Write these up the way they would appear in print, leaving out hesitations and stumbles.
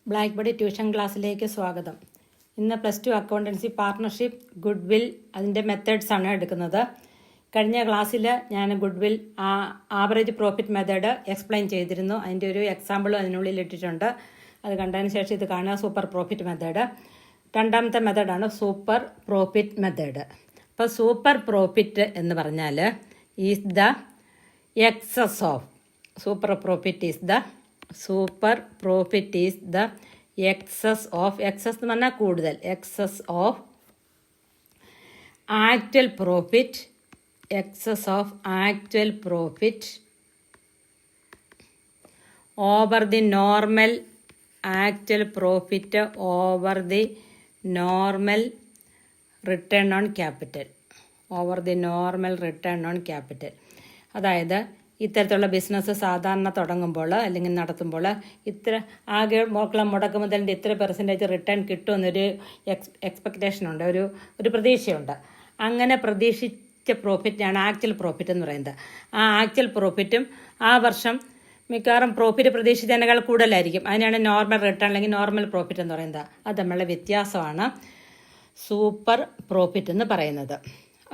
Black body tuition ക്ലാസ്സിലേക്ക് സ്വാഗതം. ഇന്ന് +2 അക്കൗണ്ടൻസി പാർട്ണർഷിപ്പ് ഗുഡ്വിൽ അതിൻ്റെ മെത്തേഡ്സാണ് എടുക്കുന്നത്. കഴിഞ്ഞ ക്ലാസ്സിൽ ഞാൻ goodwill average profit method explain ചെയ്തിരുന്നു. അതിൻ്റെ ഒരു എക്സാമ്പിളും അതിനുള്ളിൽ ഇട്ടിട്ടുണ്ട്. അത് കണ്ടതിന് ശേഷം ഇത് കാണുക, സൂപ്പർ പ്രോഫിറ്റ് മെത്തേഡ്. രണ്ടാമത്തെ മെത്തേഡാണ് സൂപ്പർ പ്രോഫിറ്റ് മെത്തേഡ്. അപ്പോൾ സൂപ്പർ പ്രോഫിറ്റ് എന്ന് പറഞ്ഞാൽ is the excess of super profit is the excess of excess എന്ന് പറഞ്ഞാൽ കൂടുതൽ, excess of actual profit over the normal actual profit over the normal return on capital. അതായത് ഇത്തരത്തിലുള്ള business സാധാരണ തുടങ്ങുമ്പോൾ അല്ലെങ്കിൽ നടത്തുമ്പോൾ ഇത്ര ആകെ മുടക്ക് മുതലിൻ്റെ ഇത്ര % റിട്ടേൺ കിട്ടുമെന്നൊരു എക്സ്പെക്റ്റേഷനുണ്ട്, ഒരു പ്രതീക്ഷയുണ്ട്. അങ്ങനെ പ്രതീക്ഷിച്ച പ്രോഫിറ്റിനാണ് ആക്ച്വൽ പ്രോഫിറ്റ് എന്ന് പറയുന്നത്. ആ ആക്ച്വൽ പ്രോഫിറ്റും ആ വർഷം മിക്കവാറും പ്രോഫിറ്റ് പ്രതീക്ഷിച്ചതിനേക്കാൾ കൂടുതലായിരിക്കും. അതിനാണ് നോർമൽ റിട്ടേൺ അല്ലെങ്കിൽ നോർമൽ പ്രോഫിറ്റ് എന്ന് പറയുന്നത്. അത് തമ്മിലുള്ള വ്യത്യാസമാണ് സൂപ്പർ പ്രോഫിറ്റ് എന്ന് പറയുന്നത്.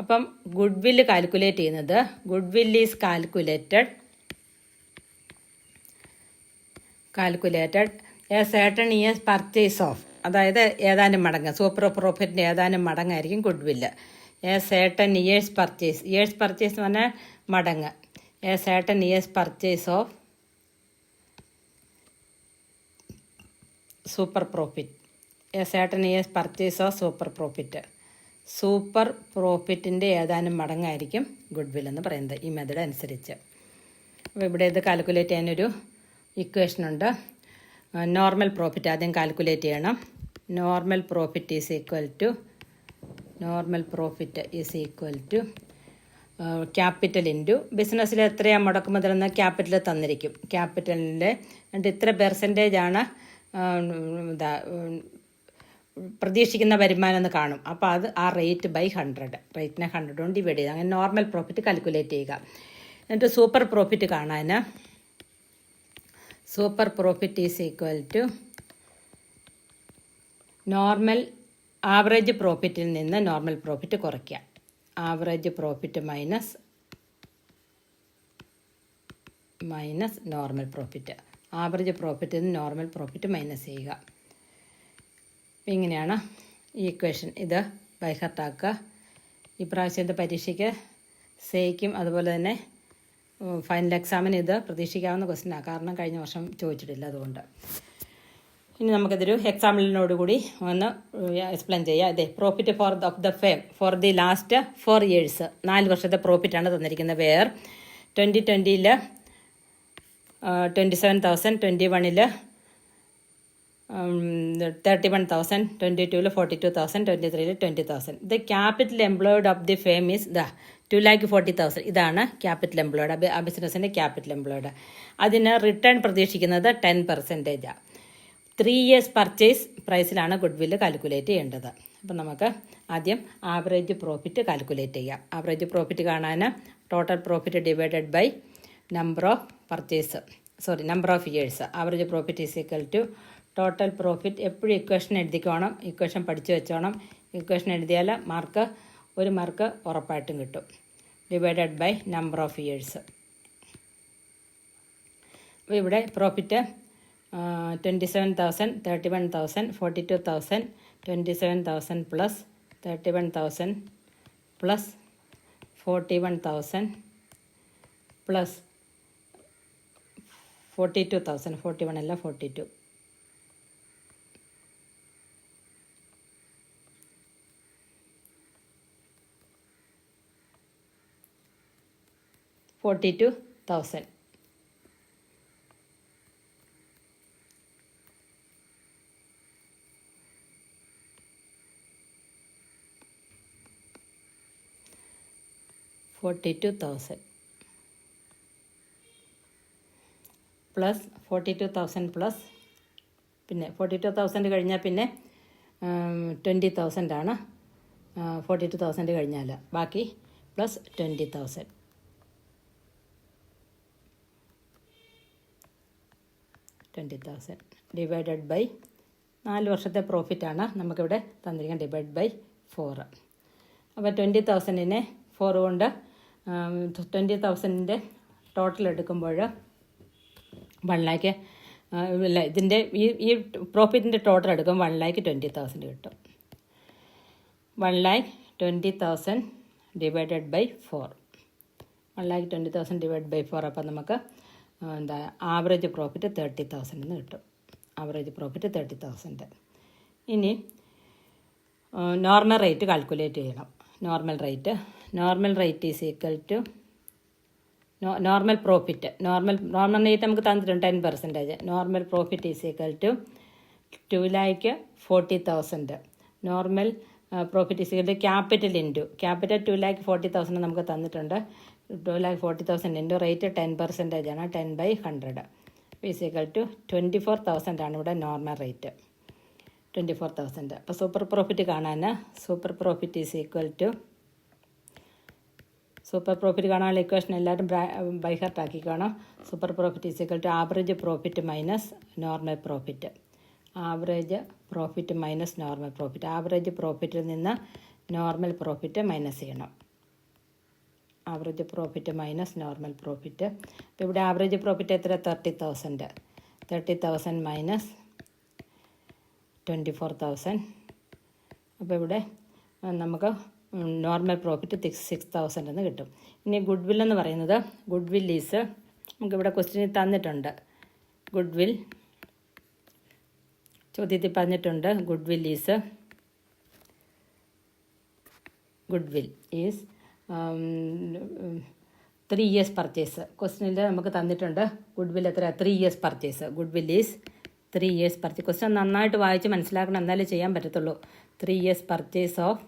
അപ്പം ഗുഡ്വിൽ കാൽക്കുലേറ്റ് ചെയ്യുന്നത്, goodwill is calculated a certain years purchase of, അതായത് ഏതാനും മടങ്ങ്, സൂപ്പർ പ്രോഫിറ്റിൻ്റെ ഏതാനും മടങ്ങായിരിക്കും goodwill. A certain years purchase എന്ന് പറഞ്ഞാൽ മടങ്ങ്. A certain years purchase of super profit. Super പ്രോഫിറ്റിൻ്റെ ഏതാനും മടങ്ങായിരിക്കും ഗുഡ്വിൽ എന്ന് പറയുന്നത് ഈ മെത്തേഡ് അനുസരിച്ച്. അപ്പോൾ ഇവിടെ ഇത് കാൽക്കുലേറ്റ് ചെയ്യാനൊരു ഇക്വേഷനുണ്ട്. നോർമൽ പ്രോഫിറ്റ് ആദ്യം കാൽക്കുലേറ്റ് ചെയ്യണം. Normal profit is equal to capital into ബിസിനസ്സിൽ എത്രയാണ് മുടക്ക് മുതലെന്ന് ക്യാപിറ്റൽ തന്നിരിക്കും. ക്യാപിറ്റലിൻ്റെ എന്നിട്ട് ഇത്ര പെർസെൻറ്റേജാണ് പ്രതീക്ഷിക്കുന്ന വരുമാനം എന്ന് കാണും. അപ്പോൾ അത് ആ റേറ്റ് ബൈ 100, റേറ്റിനെ 100 കൊണ്ട് ഡിവൈഡ് ചെയ്യുക. അങ്ങനെ നോർമൽ പ്രോഫിറ്റ് കാൽക്കുലേറ്റ് ചെയ്യുക. എന്നിട്ട് സൂപ്പർ പ്രോഫിറ്റ് കാണാൻ super profit is equal to average പ്രോഫിറ്റിൽ നിന്ന് നോർമൽ പ്രോഫിറ്റ് കുറയ്ക്കുക. Average profit minus normal profit. Average പ്രോഫിറ്റിൽ നിന്ന് നോർമൽ പ്രോഫിറ്റ് മൈനസ് ചെയ്യുക. ഇങ്ങനെയാണ് ഈ ഇക്വേഷൻ. ഇത് ബൈഹാർട്ടാക്കുക. ഈ പ്രാവശ്യത്തെ പരീക്ഷയ്ക്ക് സേയ്ക്കും അതുപോലെ തന്നെ ഫൈനൽ എക്സാമിന് ഇത് പ്രതീക്ഷിക്കാവുന്ന ക്വസ്റ്റ്യനാണ്. കാരണം കഴിഞ്ഞ വർഷം ചോദിച്ചിട്ടില്ല. അതുകൊണ്ട് ഇനി നമുക്കിതൊരു എക്സാമ്പിളിനോടുകൂടി ഒന്ന് എക്സ്പ്ലെയിൻ ചെയ്യാം. അതെ, profit of the firm for the last 4 years, 4 വർഷത്തെ പ്രോഫിറ്റാണ് തന്നിരിക്കുന്നത്. Where 2020 27,000, 21 31,000, 22 42,000, 23 20,000. The capital employed of the firm is 2,40,000. ഇതാണ് ക്യാപിറ്റൽ എംപ്ലോയിഡ്, ആ ബിസിനസ്സിൻ്റെ ക്യാപിറ്റൽ എംപ്ലോയിഡ്. അതിന് റിട്ടേൺ പ്രതീക്ഷിക്കുന്നത് 10%. 3 years പർച്ചേസ് പ്രൈസിലാണ് ഗുഡ്വില്ല് കാൽക്കുലേറ്റ് ചെയ്യേണ്ടത്. അപ്പം നമുക്ക് ആദ്യം ആവറേജ് പ്രോഫിറ്റ് കാൽക്കുലേറ്റ് ചെയ്യാം. ആവറേജ് പ്രോഫിറ്റ് കാണാൻ total profit divided by number of years. Average profit is equal to total profit. എപ്പോഴും ഇക്വേഷൻ എഴുതിക്കോണം, ഇക്വേഷൻ പഠിച്ചു വെച്ചോണം. ഇക്വേഷൻ എഴുതിയാൽ ഒരു മാർക്ക് ഉറപ്പായിട്ടും കിട്ടും. Divided by number of years. അപ്പോൾ ഇവിടെ പ്രോഫിറ്റ് 27,000, 31,000, 42,000, 27,000 പ്ലസ് 31,000 പ്ലസ് 41,000 പ്ലസ് 42,000, 41 അല്ല 42, 42,000. പ്ലസ് 42,000 പ്ലസ് പിന്നെ 42,000 കഴിഞ്ഞാൽ പിന്നെ 20,000 ആണ്. 42,000 കഴിഞ്ഞാൽ ബാക്കി പ്ലസ് 20,000. 20,000 ഡിവൈഡഡ് ബൈ 4 വർഷത്തെ പ്രോഫിറ്റാണ് നമുക്കിവിടെ തന്നിരിക്കുന്നത്, ഡിവൈഡ് ബൈ 4. അപ്പോൾ 20,000-നെ 4 കൊണ്ട് 20,000-ൻ്റെ ടോട്ടൽ എടുക്കുമ്പോൾ 1 lakh ഇല്ല, ഇതിൻ്റെ ഈ പ്രോഫിറ്റിൻ്റെ ടോട്ടൽ എടുക്കും 1,20,000 കിട്ടും. 1,20,000 ഡിവൈഡഡ് ബൈ 4. 1,20,000 divide by 4. അപ്പം നമുക്ക് ആവറേജ് പ്രോഫിറ്റ് 30,000 എന്ന് കിട്ടും. Average profit 30,000. ഇനി നോർമൽ റേറ്റ് കാൽക്കുലേറ്റ് ചെയ്യണം. Normal rate is equal to normal profit. Normal rate നമുക്ക് തന്നിട്ടുണ്ട് 10%. Normal profit is equal to 2,40,000. Normal profit is equal to capital 2,40,000 നമുക്ക് തന്നിട്ടുണ്ട്. 2,40,000 ഇൻറ്റു റേറ്റ് 10% ആണ്, 10/100 ഈസ് ഈക്വൽ ടു 24,000 ആണ് ഇവിടെ നോർമൽ റേറ്റ്, 24,000. അപ്പോൾ സൂപ്പർ പ്രോഫിറ്റ് കാണാൻ super profit is equal to super profit കാണാനുള്ള ഇക്വേഷൻ എല്ലാവരും ബൈ ഹാർട്ട് ആക്കിക്കോണം. Super profit is equal to average profit minus normal profit. Average profit minus normal profit. Average പ്രോഫിറ്റിൽ നിന്ന് normal profit minus ചെയ്യണം. Average profit minus normal profit. അപ്പോൾ ഇവിടെ average profit എത്ര? 30,000. 30,000 minus 24,000. അപ്പോൾ ഇവിടെ നമുക്ക് നോർമൽ പ്രോഫിറ്റ് 6,000 എന്ന് കിട്ടും. ഇനി ഗുഡ് വിൽ എന്ന് പറയുന്നത്, ഗുഡ് വിൽ ഈസ് നമുക്കിവിടെ ക്വസ്റ്റ്യൻ തന്നിട്ടുണ്ട്. ചോദ്യത്തിൽ പറഞ്ഞിട്ടുണ്ട് goodwill is 3 years purchase. ക്വസ്റ്റ്യനിൽ നമുക്ക് തന്നിട്ടുണ്ട് ഗുഡ് വിൽ എത്ര? 3 years purchase. Goodwill is 3 years purchase. Question നന്നായിട്ട് വായിച്ച് മനസ്സിലാക്കണം, എന്നാലേ ചെയ്യാൻ പറ്റത്തുള്ളൂ. 3 years purchase of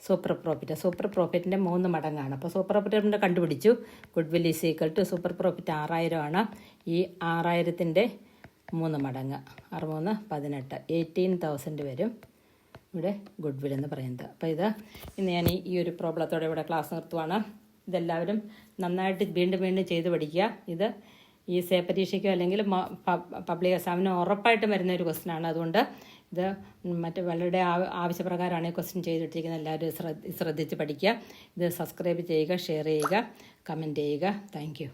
super profit. Super പ്രോഫിറ്റിൻ്റെ 3 മടങ്ങാണ്. അപ്പോൾ സൂപ്പർ പ്രോഫിറ്റ് കണ്ടുപിടിച്ചു. Goodwill is equal to super profit 6,000 ആണ്. ഈ 6,000-ൻ്റെ 3 മടങ്ങ് 6 × 3 = 18. 18,000 വരും ഇവിടെ ഗുഡ് വിൽ എന്ന് പറയുന്നത്. അപ്പോൾ ഇന്ന് ഞാൻ ഈ ഒരു പ്രോബ്ലത്തോടെ ഇവിടെ ക്ലാസ് നിർത്തുവാണ്. ഇതെല്ലാവരും നന്നായിട്ട് വീണ്ടും ചെയ്ത് പഠിക്കുക. ഇത് ഈ സേ പരീക്ഷയ്ക്കോ അല്ലെങ്കിൽ പബ്ലിക് എക്സാമിനോ ഉറപ്പായിട്ടും വരുന്ന ഒരു ക്വസ്റ്റ്യനാണ്. അതുകൊണ്ട് ഇത് വളരെ ആവശ്യപ്രകാരമാണ് ഈ ക്വസ്റ്റ്യൻ ചെയ്തിട്ടിരിക്കുന്നത്. എല്ലാവരും ശ്രദ്ധിച്ച് പഠിക്കുക. ഇത് സബ്സ്ക്രൈബ് ചെയ്യുക, ഷെയർ ചെയ്യുക, കമൻറ്റ് ചെയ്യുക. Thank you.